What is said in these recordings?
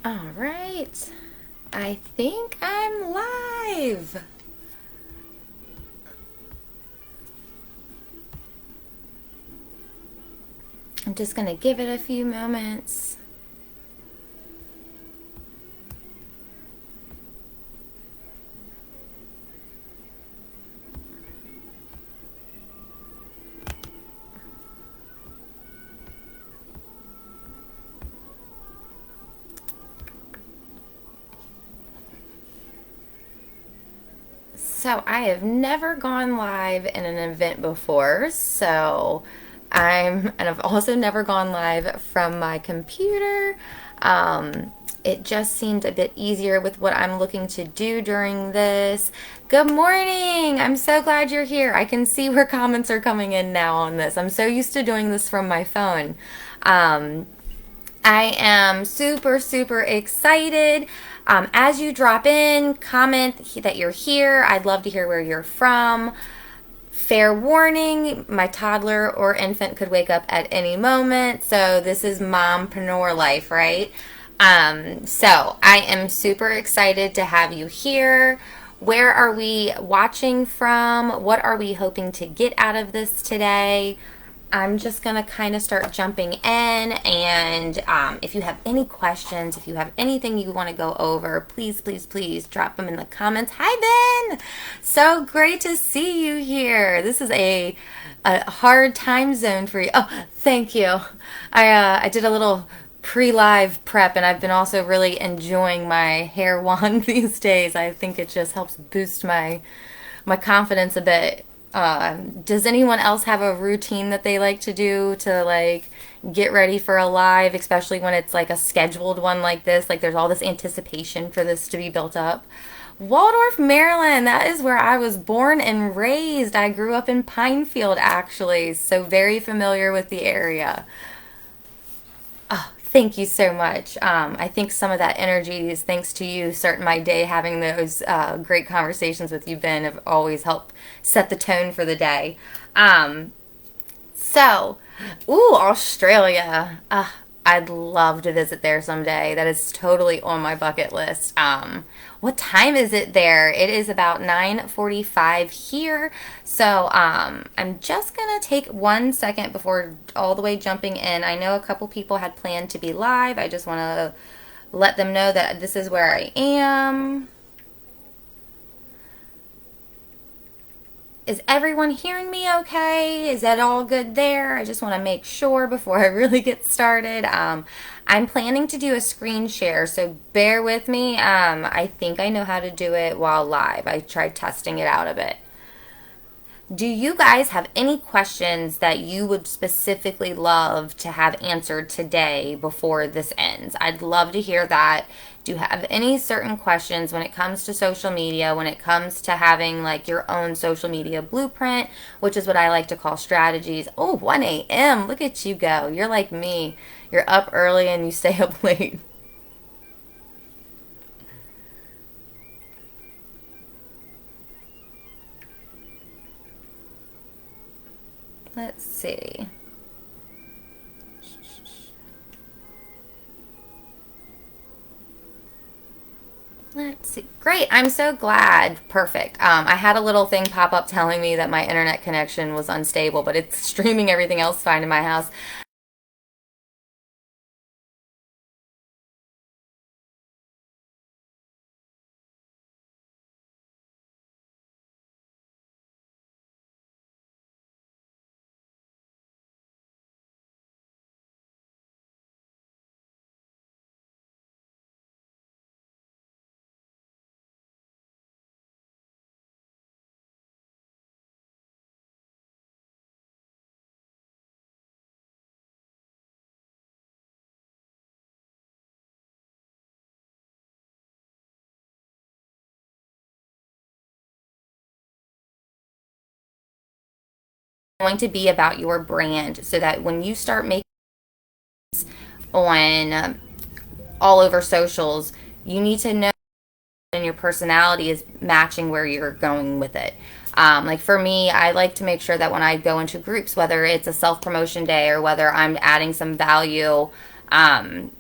All right. I think I'm live. I'm just going to give it a few moments. So I have never gone live in an event before, and I've also never gone live from my computer. It just seemed a bit easier with what I'm looking to do during this. Good morning! I'm so glad you're here. I can see where comments are coming in now on this. I'm so used to doing this from my phone. Um, I am super, super excited. As you drop in, comment that you're here. I'd love to hear where you're from. Fair warning, my toddler or infant could wake up at any moment. So this is mompreneur life, right? So I am super excited to have you here. Where are we watching from? What are we hoping to get out of this today? I'm just going to kind of start jumping in, and if you have any questions, if you have anything you want to go over, please, please, please drop them in the comments. Hi, Ben! So great to see you here. This is a hard time zone for you. Oh, thank you. I did a little pre-live prep, and I've been also really enjoying my hair wand these days. I think it just helps boost my confidence a bit. Does anyone else have a routine that they like to do to like get ready for a live, especially when it's like a scheduled one like this? Like there's all this anticipation for this to be built up. Waldorf, Maryland, that is where I was born and raised. I grew up in Pinefield actually, so very familiar with the area. Oh, thank you so much. I think some of that energy is thanks to you starting my day, having those great conversations with you, Ben, have always helped set the tone for the day. Um, so, Australia. I'd love to visit there someday. That is totally on my bucket list. What time is it there? It is about 9:45 here. So, I'm just gonna take 1 second before all the way jumping in. I know a couple people had planned to be live. I just want to let them know that this is where I am. Is everyone hearing me okay? Is that all good there? I just want to make sure before I really get started. I'm planning to do a screen share, so bear with me. I think I know how to do it while live. I tried testing it out a bit. Do you guys have any questions that you would specifically love to have answered today before this ends? I'd love to hear that. Do you have any certain questions when it comes to social media, when it comes to having like your own social media blueprint, which is what I like to call strategies? Oh, 1 a.m. Look at you go. You're like me. You're up early and you stay up late. Let's see. Let's see. Great. I'm so glad. Perfect. I had a little thing pop up telling me that my internet connection was unstable, but it's streaming everything else fine in my house. Going to be about your brand so that when you start making on all over socials, you need to know and your personality is matching where you're going with it. Like for me, I like to make sure that when I go into groups, whether it's a self promotion day or whether I'm adding some value, um,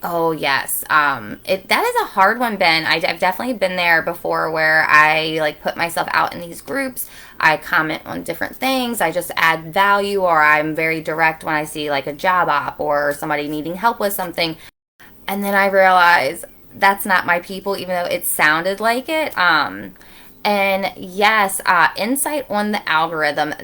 Oh yes. That is a hard one, Ben. I've definitely been there before where I like put myself out in these groups. I comment on different things. I just add value, or I'm very direct when I see like a job op or somebody needing help with something. And then I realize that's not my people, even though it sounded like it. And yes, insight on the algorithm.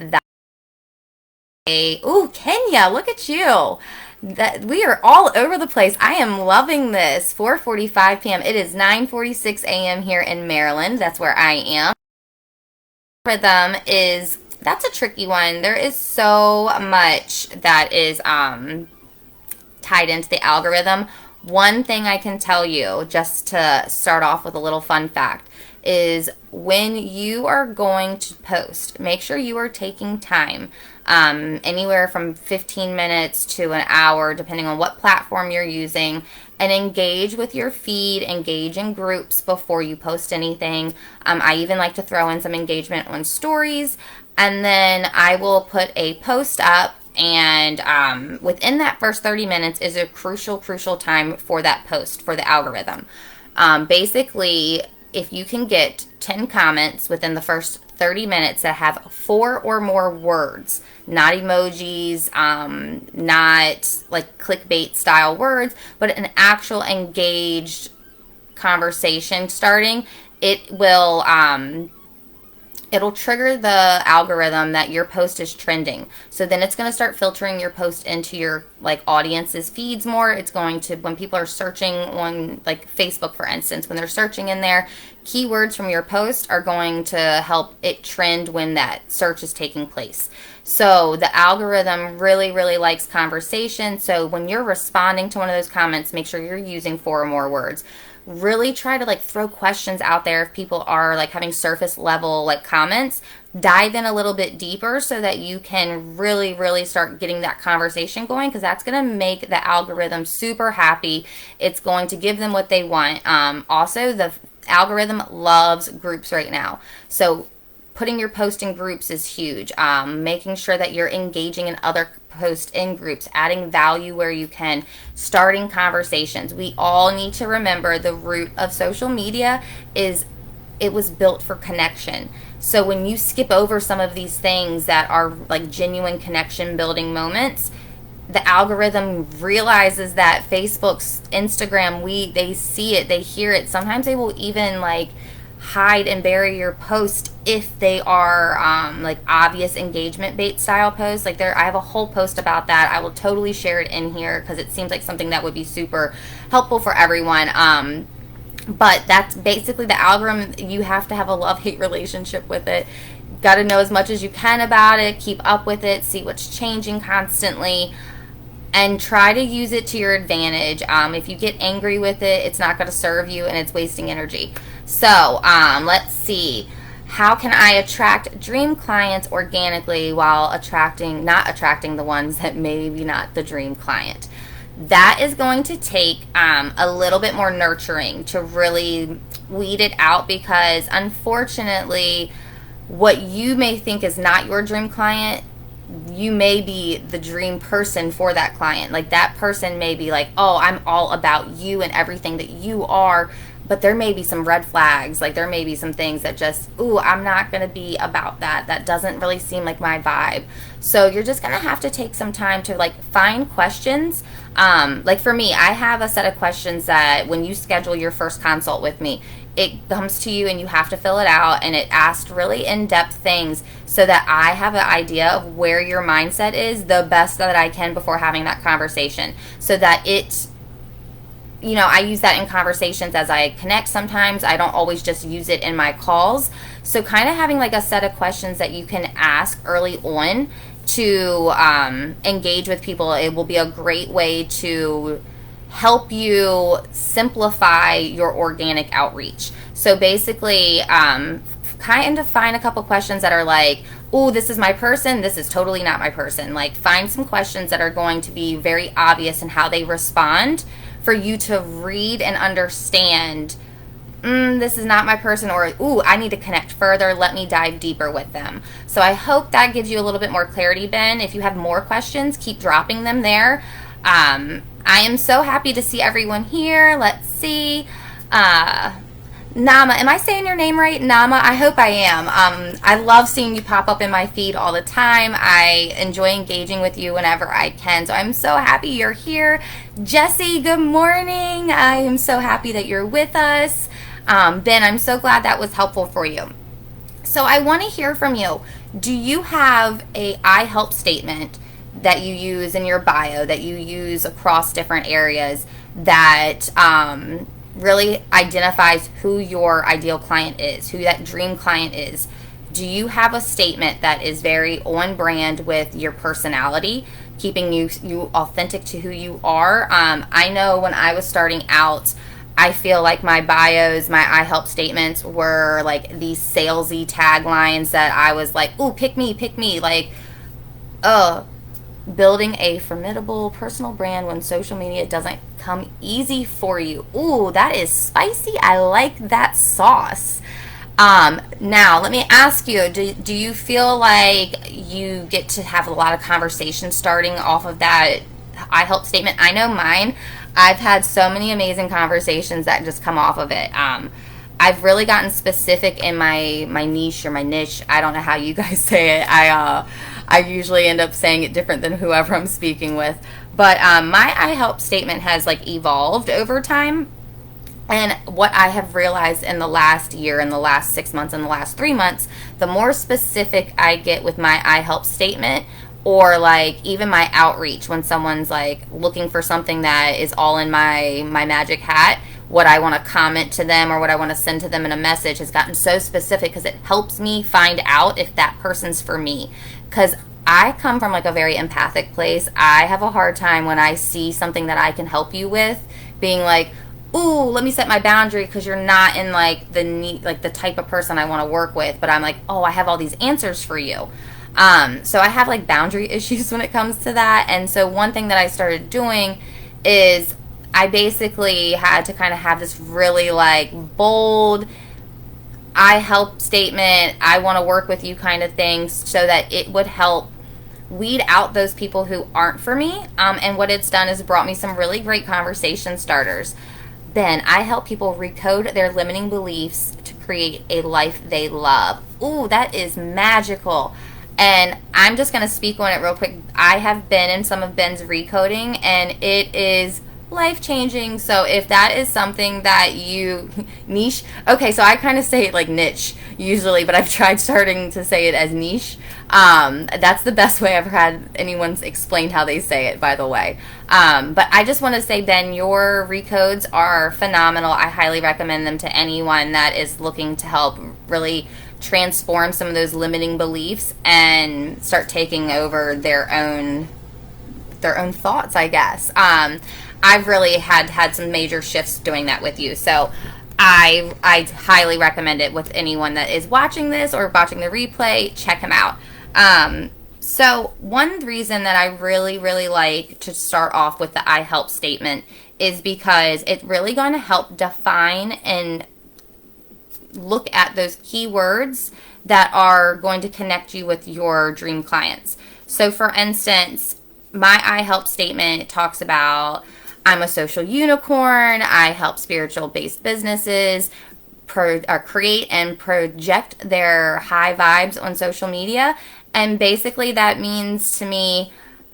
Ooh, Kenya, look at you. That we are all over the place. I am loving this. 4:45 p.m. It is 9:46 a.m. here in Maryland. That's where I am. Rhythm is that's a tricky one. There is so much that is tied into the algorithm. One thing I can tell you, just to start off with a little fun fact, is when you are going to post, make sure you are taking time, anywhere from 15 minutes to an hour, depending on what platform you're using, and engage with your feed, engage in groups before you post anything. I even like to throw in some engagement on stories, and then I will put a post up, and within that first 30 minutes is a crucial time for that post for the algorithm. Basically, if you can get 10 comments within the first 30 minutes that have 4 or more words, not emojis, not like clickbait style words, but an actual engaged conversation starting, it will it'll trigger the algorithm that your post is trending. So then it's going to start filtering your post into your like audience's feeds more. It's going to, when people are searching on like Facebook, for instance, when they're searching in there, keywords from your post are going to help it trend when that search is taking place. So the algorithm really likes conversation. So when you're responding to one of those comments, make sure you're using 4 or more words. Really try to like throw questions out there if people are like having surface level like comments. Dive in a little bit deeper so that you can really start getting that conversation going, because that's going to make the algorithm super happy. It's going to give them what they want. Also, the algorithm loves groups right now, so putting your post in groups is huge. Making sure that you're engaging in other posts in groups, adding value where you can, starting conversations. We all need to remember the root of social media is it was built for connection. So when you skip over some of these things that are like genuine connection building moments, the algorithm realizes that Facebook's, Instagram, they see it, they hear it. Sometimes they will even like hide and bury your post if they are like obvious engagement bait style posts. Like I have a whole post about that. I will totally share it in here because it seems like something that would be super helpful for everyone. But that's basically the algorithm. You have to have a love-hate relationship with it. Got to know as much as you can about it, keep up with it, see what's changing constantly, and try to use it to your advantage. If you get angry with it, it's not going to serve you and it's wasting energy. So let's see. How can I attract dream clients organically while not attracting the ones that maybe not the dream client? That is going to take a little bit more nurturing to really weed it out, because unfortunately, what you may think is not your dream client, you may be the dream person for that client. Like that person may be like, oh, I'm all about you and everything that you are, but there may be some red flags. Like there may be some things that just, ooh, I'm not going to be about that. That doesn't really seem like my vibe. So you're just going to have to take some time to like find questions. Like for me, I have a set of questions that when you schedule your first consult with me, it comes to you and you have to fill it out, and it asks really in-depth things so that I have an idea of where your mindset is the best that I can before having that conversation, so that I use that in conversations as I connect. Sometimes I don't always just use it in my calls. So kind of having like a set of questions that you can ask early on to engage with people, it will be a great way to help you simplify your organic outreach. So basically, kind of find a couple questions that are like, oh, this is my person, this is totally not my person. Like find some questions that are going to be very obvious in how they respond for you to read and understand, this is not my person, or, ooh, I need to connect further. Let me dive deeper with them. So I hope that gives you a little bit more clarity, Ben. If you have more questions, keep dropping them there. I am so happy to see everyone here. Let's see. Nama, am I saying your name right? Nama, I hope I am. I love seeing you pop up in my feed all the time. I enjoy engaging with you whenever I can. So I'm so happy you're here. Jesse, good morning. I am so happy that you're with us. Ben, I'm so glad that was helpful for you. So I want to hear from you. Do you have a I help statement that you use in your bio, that you use across different areas, that really identifies who your ideal client is, who that dream client is? Do you have a statement that is very on brand with your personality, keeping you authentic to who you are? I know when I was starting out, I feel like my bios, my I help statements were like these salesy taglines that I was like, ooh, pick me, like, building a formidable personal brand when social media doesn't come easy for you. Ooh, that is spicy. I like that sauce. Now, let me ask you, do you feel like you get to have a lot of conversation starting off of that I help statement? I know mine. I've had so many amazing conversations that just come off of it. I've really gotten specific in my niche or my niche. I don't know how you guys say it. I usually end up saying it different than whoever I'm speaking with. But my I help statement has like evolved over time. And what I have realized in the last year, in the last 6 months, in the last 3 months, the more specific I get with my I help statement, or like even my outreach when someone's like looking for something that is all in my magic hat, what I want to comment to them or what I want to send to them in a message has gotten so specific because it helps me find out if that person's for me. Because I come from like a very empathic place. I have a hard time when I see something that I can help you with being like, ooh, let me set my boundary because you're not in like the type of person I want to work with. But I'm like, oh, I have all these answers for you. So I have like boundary issues when it comes to that. And so one thing that I started doing is I basically had to kind of have this really like bold I help statement, I want to work with you kind of things, so that it would help weed out those people who aren't for me. And what it's done is brought me some really great conversation starters. Then I help people recode their limiting beliefs to create a life they love. Ooh, that is magical. And I'm just going to speak on it real quick. I have been in some of Ben's recoding, and it is life-changing. So if that is something that you niche, okay, so I kind of say it like niche usually, but I've tried starting to say it as niche. That's the best way I've had anyone explain how they say it, by the way. But I just want to say, Ben, your recodes are phenomenal. I highly recommend them to anyone that is looking to help really transform some of those limiting beliefs and start taking over their own thoughts, I guess. I've really had some major shifts doing that with you. So I highly recommend it with anyone that is watching this or watching the replay. Check him out. So one reason that I really, really like to start off with the I help statement is because it's really going to help define and look at those keywords that are going to connect you with your dream clients. So for instance, my I help statement talks about I'm a social unicorn. I help spiritual-based businesses create and project their high vibes on social media. And basically that means to me,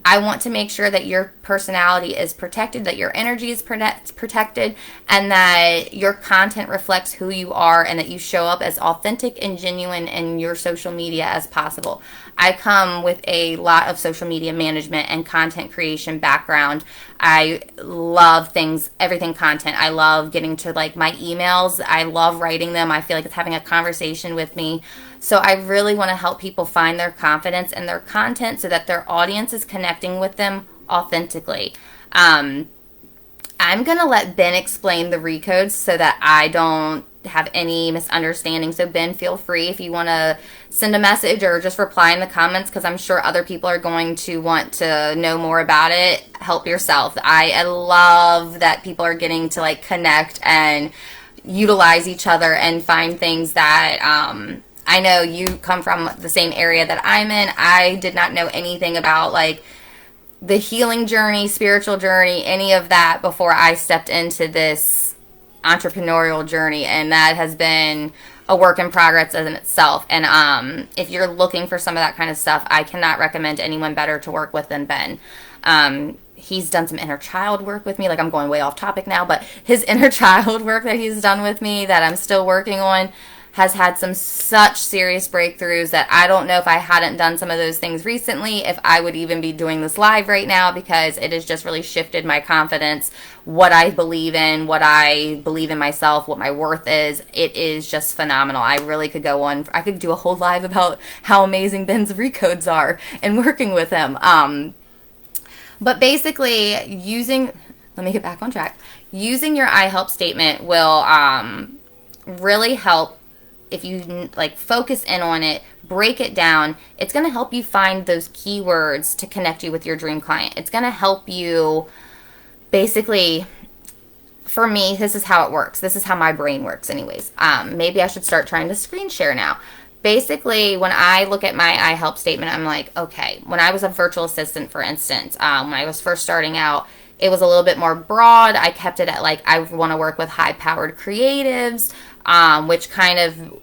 I want to make sure that your personality is protected, that your energy is protected, and that your content reflects who you are, and that you show up as authentic and genuine in your social media as possible. I come with a lot of social media management and content creation background. I love everything content. I love getting to like my emails. I love writing them. I feel like it's having a conversation with me. So I really want to help people find their confidence in their content so that their audience is connecting with them authentically. I'm going to let Ben explain the recodes so that I don't have any misunderstanding. So Ben, feel free if you want to send a message or just reply in the comments, because I'm sure other people are going to want to know more about it. Help yourself. I love that people are getting to like connect and utilize each other and find things that I know you come from the same area that I'm in. I did not know anything about like the healing journey, spiritual journey, any of that before I stepped into this entrepreneurial journey, and that has been a work in progress in itself. And if you're looking for some of that kind of stuff, I cannot recommend anyone better to work with than Ben. He's done some inner child work with me. Like, I'm going way off topic now, but his inner child work that he's done with me that I'm still working on has had some such serious breakthroughs that I don't know if I hadn't done some of those things recently, if I would even be doing this live right now, because it has just really shifted my confidence, what I believe in myself, what my worth is. It is just phenomenal. I really could go on. I could do a whole live about how amazing Ben's recodes are and working with him. But basically, let me get back on track. Using your I help statement will really help. If you like focus in on it, break it down, it's going to help you find those keywords to connect you with your dream client. It's going to help you basically, for me, this is how it works. This is how my brain works anyways. Maybe I should start trying to screen share now. Basically, when I look at my I help statement, I'm like, okay, when I was a virtual assistant, for instance, when I was first starting out, it was a little bit more broad. I kept it at like, I want to work with high-powered creatives, which kind of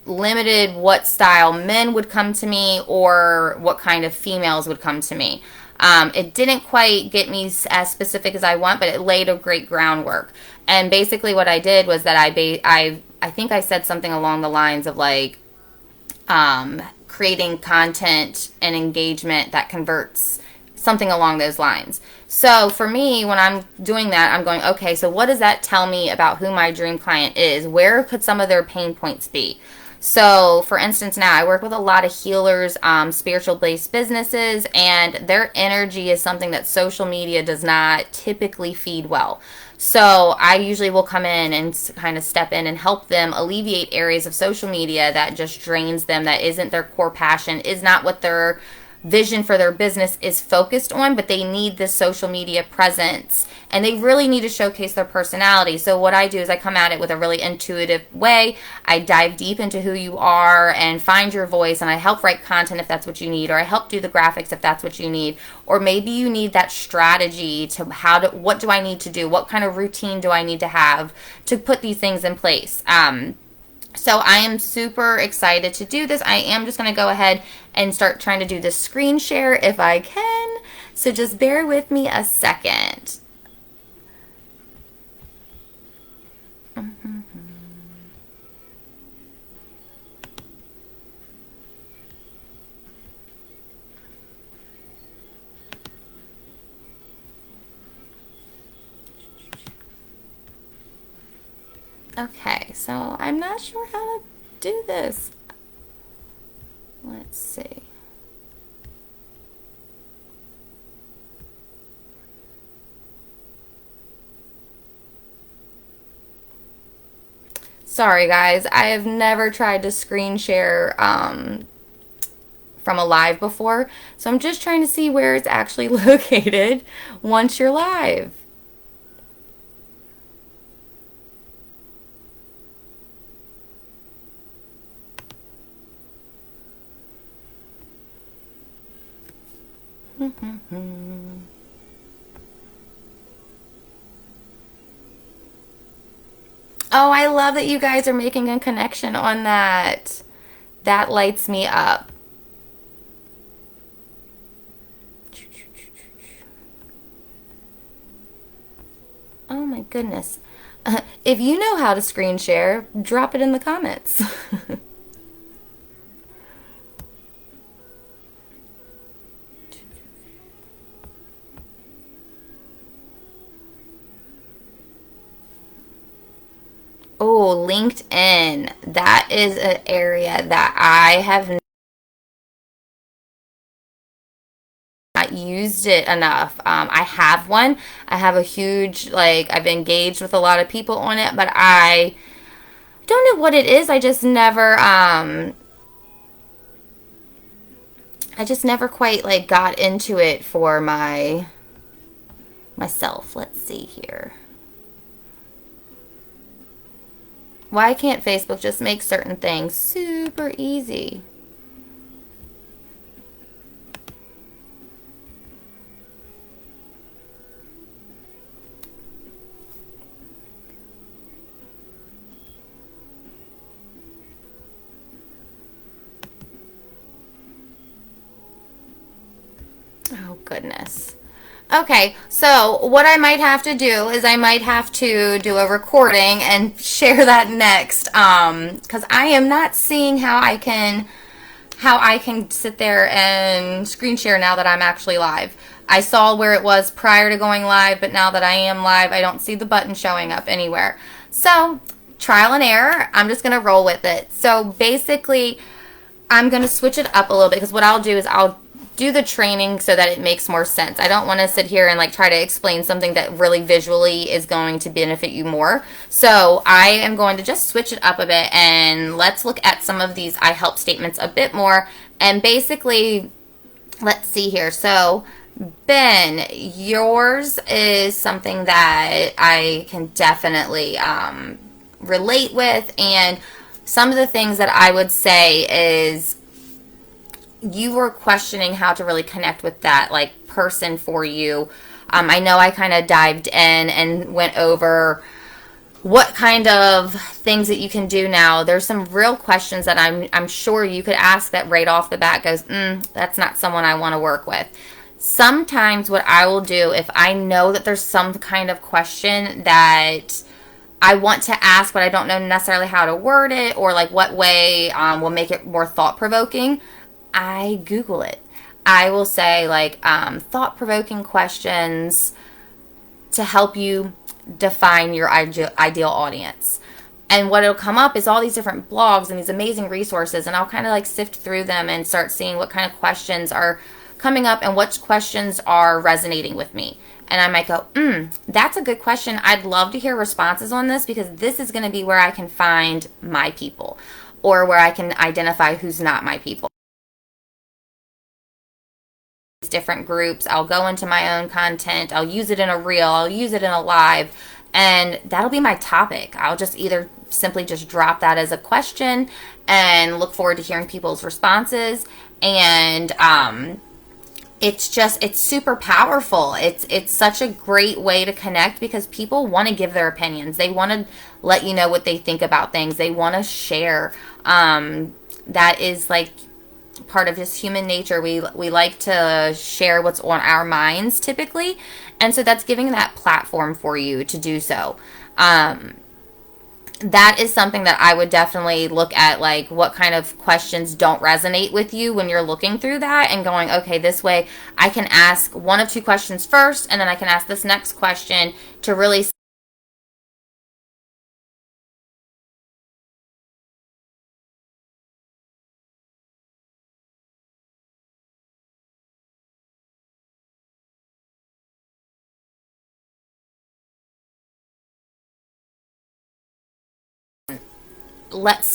limited what style men would come to me or what kind of females would come to me. It didn't quite get me as specific as I want, but it laid a great groundwork. And basically what I did was that I think I said something along the lines of like, creating content and engagement that converts, something along those lines. So for me, when I'm doing that, I'm going, okay, so what does that tell me about who my dream client is? Where could some of their pain points be? So for instance, now I work with a lot of healers, spiritual-based businesses, and their energy is something that social media does not typically feed well. So I usually will come in and kind of step in and help them alleviate areas of social media that just drains them, that isn't their core passion, is not what their vision for their business is focused on, but they need this social media presence and they really need to showcase their personality. So what I do is I come at it with a really intuitive way. I dive deep into who you are and find your voice, and I help write content if that's what you need, or I help do the graphics if that's what you need, or maybe you need that strategy to what do I need to do? What kind of routine do I need to have to put these things in place? So I am super excited to do this. I am just going to go ahead and start trying to do this screen share if I can. So just bear with me a second. Okay, so I'm not sure how to do this. Let's see. Sorry guys, I have never tried to screen share from a live before, so I'm just trying to see where it's actually located once you're live. Oh, I love that you guys are making a connection on that. That lights me up. Oh my goodness. If you know how to screen share, drop it in the comments. Oh, LinkedIn. That is an area that I have not used it enough. I have one. I have a huge, I've engaged with a lot of people on it, but I don't know what it is. I just never quite got into it for myself. Let's see here. Why can't Facebook just make certain things super easy? goodness. Okay, so what I might have to do is I might have to do a recording and share that next, because I am not seeing how I can sit there and screen share now that I'm actually live. I saw where it was prior to going live, but now that I am live, I don't see the button showing up anywhere. So, trial and error, I'm just going to roll with it. So, basically, I'm going to switch it up a little bit, because what I'll do is I'll do the training so that it makes more sense. I don't want to sit here and like try to explain something that really visually is going to benefit you more. So I am going to just switch it up a bit, and let's look at some of these I help statements a bit more. And basically, let's see here. So Ben, yours is something that I can definitely relate with, and some of the things that I would say is you were questioning how to really connect with that like person for you. I know I kind of dived in and went over what kind of things that you can do now. There's some real questions that I'm sure you could ask that right off the bat goes, that's not someone I want to work with. Sometimes what I will do, if I know that there's some kind of question that I want to ask, but I don't know necessarily how to word it or like what way will make it more thought-provoking, I Google it. I will say like thought-provoking questions to help you define your ideal audience. And what will come up is all these different blogs and these amazing resources, and I'll kind of like sift through them and start seeing what kind of questions are coming up and what questions are resonating with me. And I might go, that's a good question. I'd love to hear responses on this, because this is going to be where I can find my people, or where I can identify who's not my people. Different groups. I'll go into my own content. I'll use it in a reel. I'll use it in a live. And that'll be my topic. I'll just either simply just drop that as a question and look forward to hearing people's responses. And it's super powerful. It's such a great way to connect, because people want to give their opinions. They want to let you know what they think about things. They want to share. That is like part of just human nature. We like to share what's on our minds typically, and so that's giving that platform for you to do so. That is something that I would definitely look at, like what kind of questions don't resonate with you when you're looking through that and going, okay, this way I can ask one of two questions first, and then I can ask this next question to really let's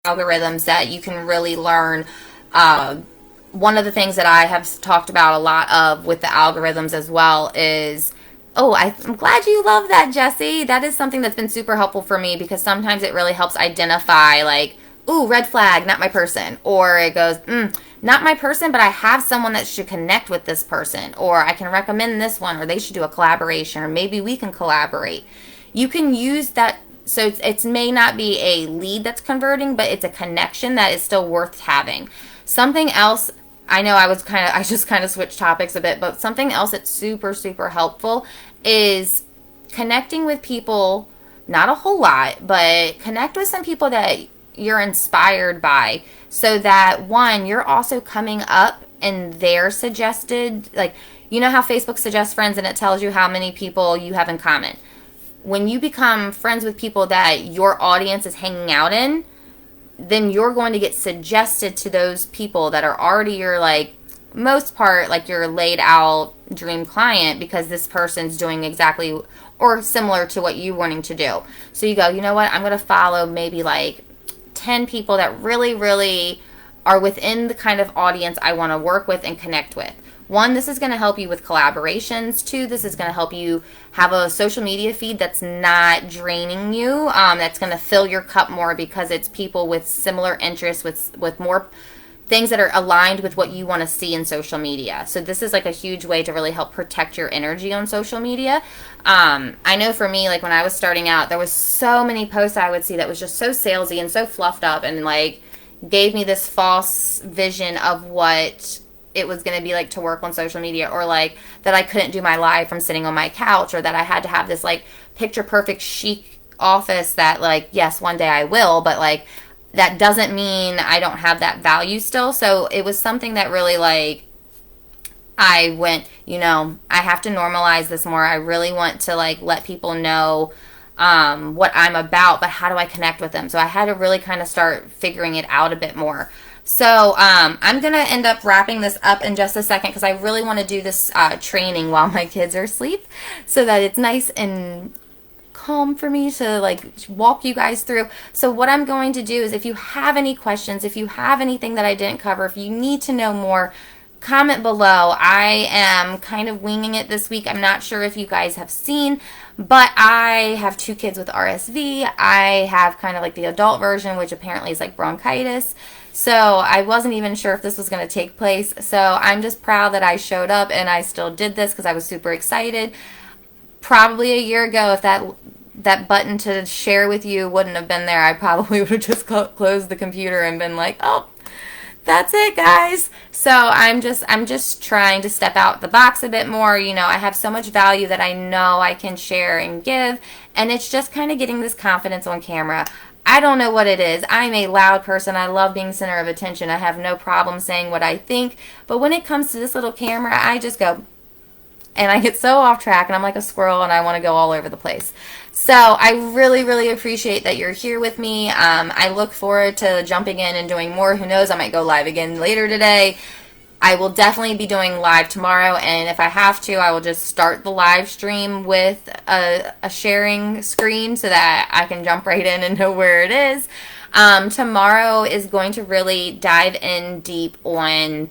algorithms that you can really learn. One of the things that I have talked about a lot of with the algorithms as well is, I'm glad you love that, Jesse. That is something that's been super helpful for me, because sometimes it really helps identify like, ooh, red flag, not my person. Or it goes, not my person, but I have someone that should connect with this person. Or I can recommend this one, or they should do a collaboration, or maybe we can collaborate. You can use that. So it may not be a lead that's converting, but it's a connection that is still worth having. Something else, I know I just kind of switched topics a bit, but something else that's super, super helpful is connecting with people, not a whole lot, but connect with some people that you're inspired by, so that one, you're also coming up in their suggested, like, you know how Facebook suggests friends and it tells you how many people you have in common. When you become friends with people that your audience is hanging out in, then you're going to get suggested to those people that are already your, like, most part, like your laid out dream client, because this person's doing exactly or similar to what you're wanting to do. So you go, you know what, I'm going to follow maybe like 10 people that really, really are within the kind of audience I want to work with and connect with. One, this is going to help you with collaborations. Two, this is going to help you have a social media feed that's not draining you, that's going to fill your cup more because it's people with similar interests, with more things that are aligned with what you want to see in social media. So this is like a huge way to really help protect your energy on social media. I know for me, like when I was starting out, there was so many posts I would see that was just so salesy and so fluffed up and like gave me this false vision of what it was going to be like to work on social media, or like that I couldn't do my live from sitting on my couch, or that I had to have this like picture perfect chic office that like, yes, one day I will, but like that doesn't mean I don't have that value still. So it was something that really like I went, I have to normalize this more. I really want to like let people know what I'm about, but how do I connect with them? So I had to really kind of start figuring it out a bit more. So I'm going to end up wrapping this up in just a second because I really want to do this training while my kids are asleep so that it's nice and calm for me to like walk you guys through. So what I'm going to do is, if you have any questions, if you have anything that I didn't cover, if you need to know more, comment below. I am kind of winging it this week. I'm not sure if you guys have seen, but I have 2 kids with RSV. I have kind of like the adult version, which apparently is like bronchitis. So I wasn't even sure if this was going to take place. So I'm just proud that I showed up and I still did this because I was super excited. Probably a year ago, if that button to share with you wouldn't have been there, I probably would have just closed the computer and been like, oh, that's it, guys. So I'm just trying to step out the box a bit more. I have so much value that I know I can share and give, and it's just kind of getting this confidence on camera. I don't know what it is. I'm a loud person. I love being center of attention. I have no problem saying what I think, but when it comes to this little camera, I just go, and I get so off track, and I'm like a squirrel, and I want to go all over the place. So I really, really appreciate that you're here with me. I look forward to jumping in and doing more. Who knows, I might go live again later today. I will definitely be doing live tomorrow, and if I have to, I will just start the live stream with a sharing screen so that I can jump right in and know where it is. Tomorrow is going to really dive in deep on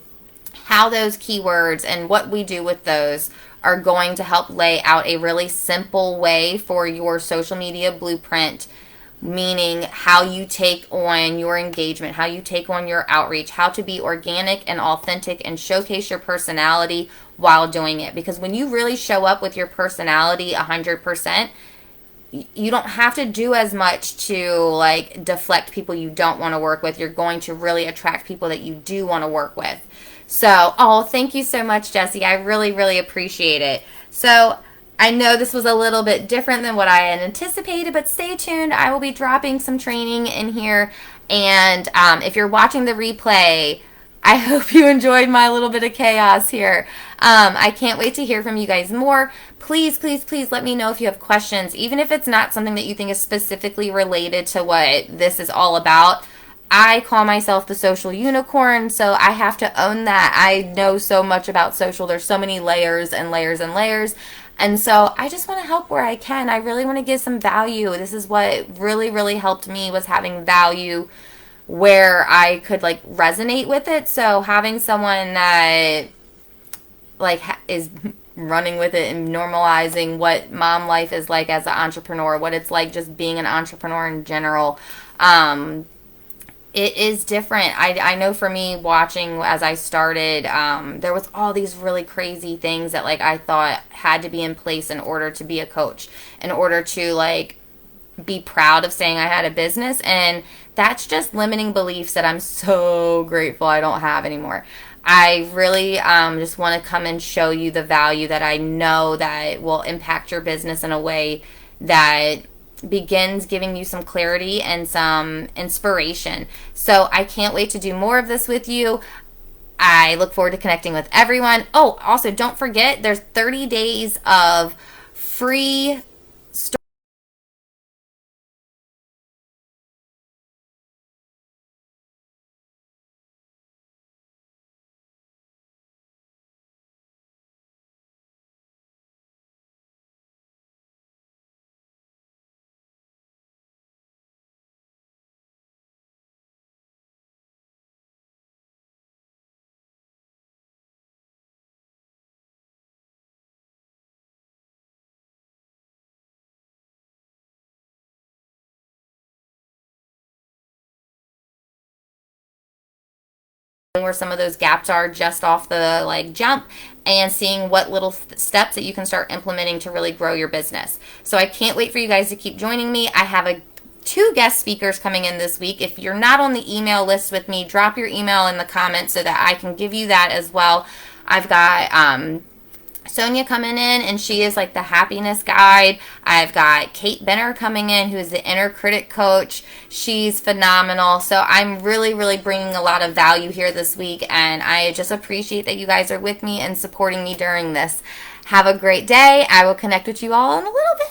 how those keywords and what we do with those are going to help lay out a really simple way for your social media blueprint, meaning how you take on your engagement, how you take on your outreach, how to be organic and authentic and showcase your personality while doing it. Because when you really show up with your personality 100%, you don't have to do as much to like deflect people you don't want to work with. You're going to really attract people that you do want to work with. So, thank you so much, Jessie. I really, really appreciate it. So, I know this was a little bit different than what I had anticipated, but stay tuned. I will be dropping some training in here. And if you're watching the replay, I hope you enjoyed my little bit of chaos here. I can't wait to hear from you guys more. Please, please, please let me know if you have questions, even if it's not something that you think is specifically related to what this is all about. I call myself the social unicorn, so I have to own that. I know so much about social. There's so many layers and layers and layers. And so I just want to help where I can. I really want to give some value. This is what really, really helped me, was having value where I could like resonate with it. So having someone that like is running with it and normalizing what mom life is like as an entrepreneur, what it's like just being an entrepreneur in general, it is different. I know for me, watching as I started, there was all these really crazy things that like I thought had to be in place in order to be a coach, in order to like be proud of saying I had a business, and that's just limiting beliefs that I'm so grateful I don't have anymore. I really just want to come and show you the value that I know that will impact your business in a way that begins giving you some clarity and some inspiration. So I can't wait to do more of this with you. I look forward to connecting with everyone. Oh, also don't forget, there's 30 days of free where some of those gaps are just off the like jump, and seeing what little steps that you can start implementing to really grow your business. So I can't wait for you guys to keep joining me. I have two guest speakers coming in this week. If you're not on the email list with me, drop your email in the comments so that I can give you that as well. I've got Sonia coming in, and she is like the happiness guide. I've got Kate Benner coming in, who is the inner critic coach. She's phenomenal. So I'm really, really bringing a lot of value here this week, and I just appreciate that you guys are with me and supporting me during this. Have a great day. I will connect with you all in a little bit.